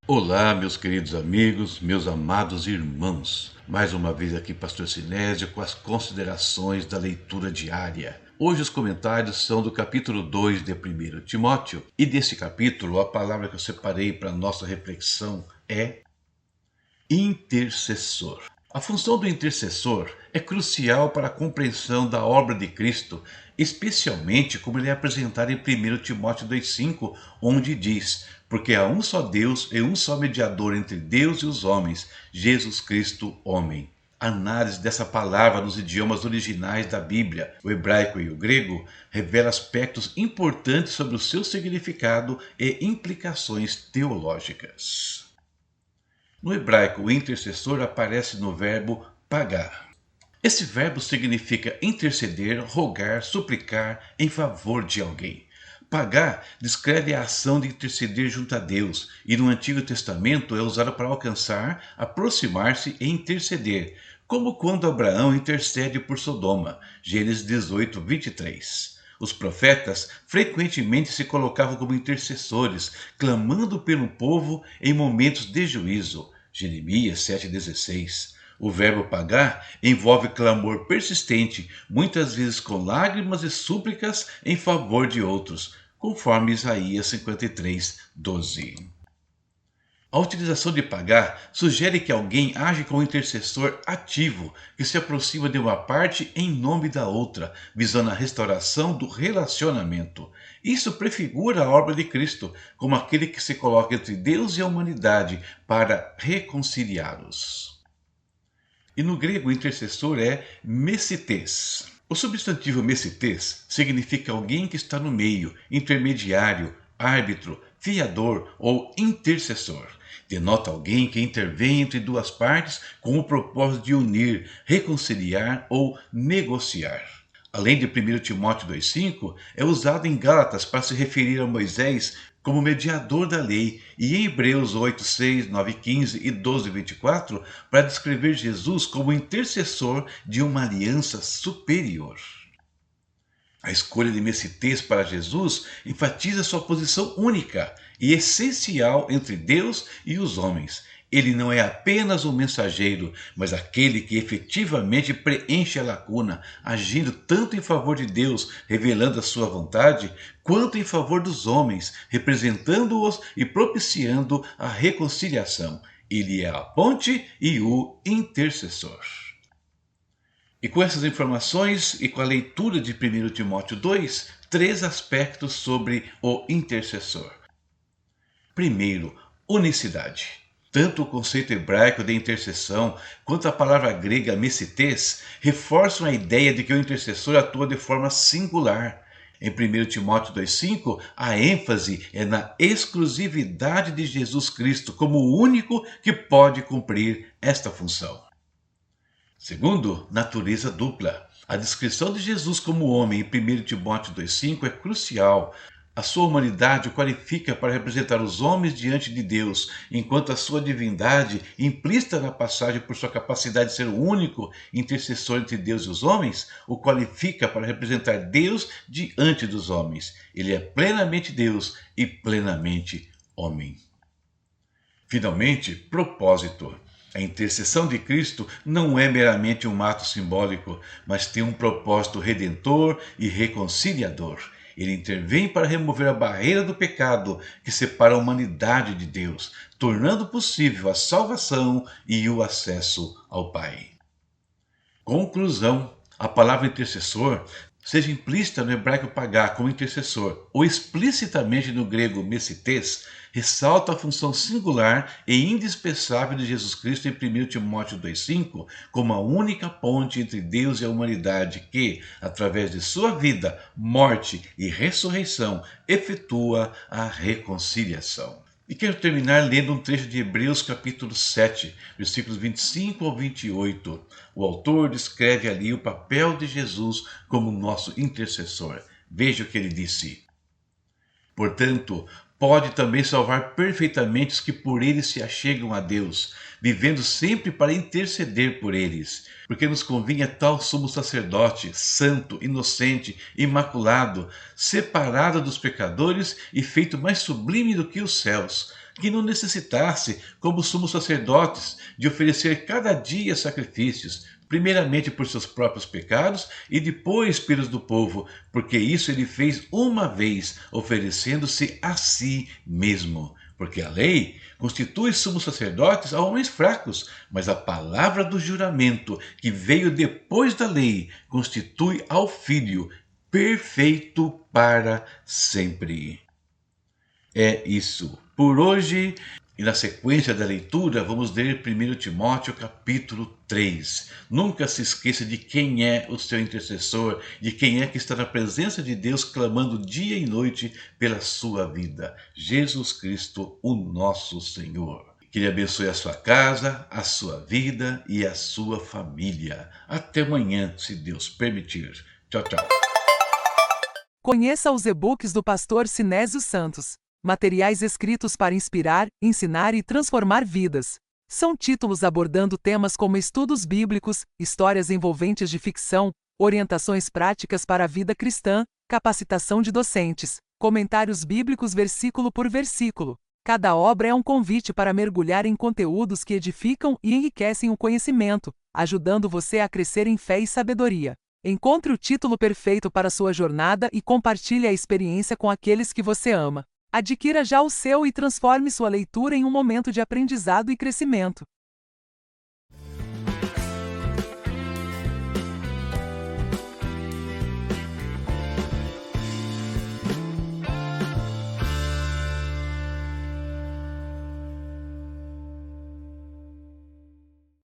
Olá, meus queridos amigos, meus amados irmãos. Mais uma vez aqui, Pastor Sinésio, com as considerações da leitura diária. Hoje os comentários são do capítulo 2 de 1 Timóteo, e desse capítulo a palavra que eu separei para nossa reflexão é intercessor. A função do intercessor é crucial para a compreensão da obra de Cristo, especialmente como ele é apresentado em 1 Timóteo 2,5, onde diz: porque há um só Deus e um só mediador entre Deus e os homens, Jesus Cristo, homem. A análise dessa palavra nos idiomas originais da Bíblia, o hebraico e o grego, revela aspectos importantes sobre o seu significado e implicações teológicas. No hebraico, o intercessor aparece no verbo pagar. Esse verbo significa interceder, rogar, suplicar em favor de alguém. Pagar descreve a ação de interceder junto a Deus, e no Antigo Testamento é usado para alcançar, aproximar-se e interceder, como quando Abraão intercede por Sodoma, Gênesis 18, 23. Os profetas frequentemente se colocavam como intercessores, clamando pelo povo em momentos de juízo, Jeremias 7,16. O verbo pagar envolve clamor persistente, muitas vezes com lágrimas e súplicas em favor de outros, conforme Isaías 53, 12. A utilização de pagar sugere que alguém age como intercessor ativo, que se aproxima de uma parte em nome da outra, visando a restauração do relacionamento. Isso prefigura a obra de Cristo, como aquele que se coloca entre Deus e a humanidade para reconciliá-los. E no grego, o intercessor é mesites. O substantivo mesites significa alguém que está no meio, intermediário, árbitro, fiador ou intercessor. Denota alguém que intervém entre duas partes com o propósito de unir, reconciliar ou negociar. Além de 1 Timóteo 2,5, é usado em Gálatas para se referir a Moisés como mediador da lei, e em Hebreus 8,6, 9,15 e 12,24 para descrever Jesus como intercessor de uma aliança superior. A escolha de Messias para Jesus enfatiza sua posição única e essencial entre Deus e os homens. Ele não é apenas um mensageiro, mas aquele que efetivamente preenche a lacuna, agindo tanto em favor de Deus, revelando a sua vontade, quanto em favor dos homens, representando-os e propiciando a reconciliação. Ele é a ponte e o intercessor. E com essas informações e com a leitura de 1 Timóteo 2, três aspectos sobre o intercessor. Primeiro, unicidade. Tanto o conceito hebraico de intercessão quanto a palavra grega mesites reforçam a ideia de que o intercessor atua de forma singular. Em 1 Timóteo 2,5, a ênfase é na exclusividade de Jesus Cristo como o único que pode cumprir esta função. Segundo, natureza dupla. A descrição de Jesus como homem em 1 Timóteo 2,5 é crucial. A sua humanidade o qualifica para representar os homens diante de Deus, enquanto a sua divindade, implícita na passagem por sua capacidade de ser o único intercessor entre Deus e os homens, o qualifica para representar Deus diante dos homens. Ele é plenamente Deus e plenamente homem. Finalmente, propósito. A intercessão de Cristo não é meramente um ato simbólico, mas tem um propósito redentor e reconciliador. Ele intervém para remover a barreira do pecado que separa a humanidade de Deus, tornando possível a salvação e o acesso ao Pai. Conclusão. A palavra intercessor, seja implícita no hebraico pagar como intercessor ou explicitamente no grego mesites, ressalta a função singular e indispensável de Jesus Cristo em 1 Timóteo 2,5 como a única ponte entre Deus e a humanidade que, através de sua vida, morte e ressurreição, efetua a reconciliação. E quero terminar lendo um trecho de Hebreus capítulo 7, versículos 25 ao 28. O autor descreve ali o papel de Jesus como nosso intercessor. Veja o que ele disse. Portanto, Pode também salvar perfeitamente os que por ele se achegam a Deus, vivendo sempre para interceder por eles. Porque nos convinha tal sumo sacerdote, santo, inocente, imaculado, separado dos pecadores e feito mais sublime do que os céus, que não necessitasse, como sumos sacerdotes, de oferecer cada dia sacrifícios, primeiramente por seus próprios pecados e depois pelos do povo, porque isso ele fez uma vez, oferecendo-se a si mesmo. Porque a lei constitui sumos sacerdotes a homens fracos, mas a palavra do juramento, que veio depois da lei, constitui ao Filho perfeito para sempre. É isso. Por hoje, e na sequência da leitura, vamos ler 1 Timóteo capítulo 3. Nunca se esqueça de quem é o seu intercessor, de quem é que está na presença de Deus clamando dia e noite pela sua vida. Jesus Cristo, o nosso Senhor. Que Ele abençoe a sua casa, a sua vida e a sua família. Até amanhã, se Deus permitir. Tchau, tchau. Conheça os e-books do pastor Sinésio Santos. Materiais escritos para inspirar, ensinar e transformar vidas. São títulos abordando temas como estudos bíblicos, histórias envolventes de ficção, orientações práticas para a vida cristã, capacitação de docentes, comentários bíblicos versículo por versículo. Cada obra é um convite para mergulhar em conteúdos que edificam e enriquecem o conhecimento, ajudando você a crescer em fé e sabedoria. Encontre o título perfeito para sua jornada e compartilhe a experiência com aqueles que você ama. Adquira já o seu e transforme sua leitura em um momento de aprendizado e crescimento.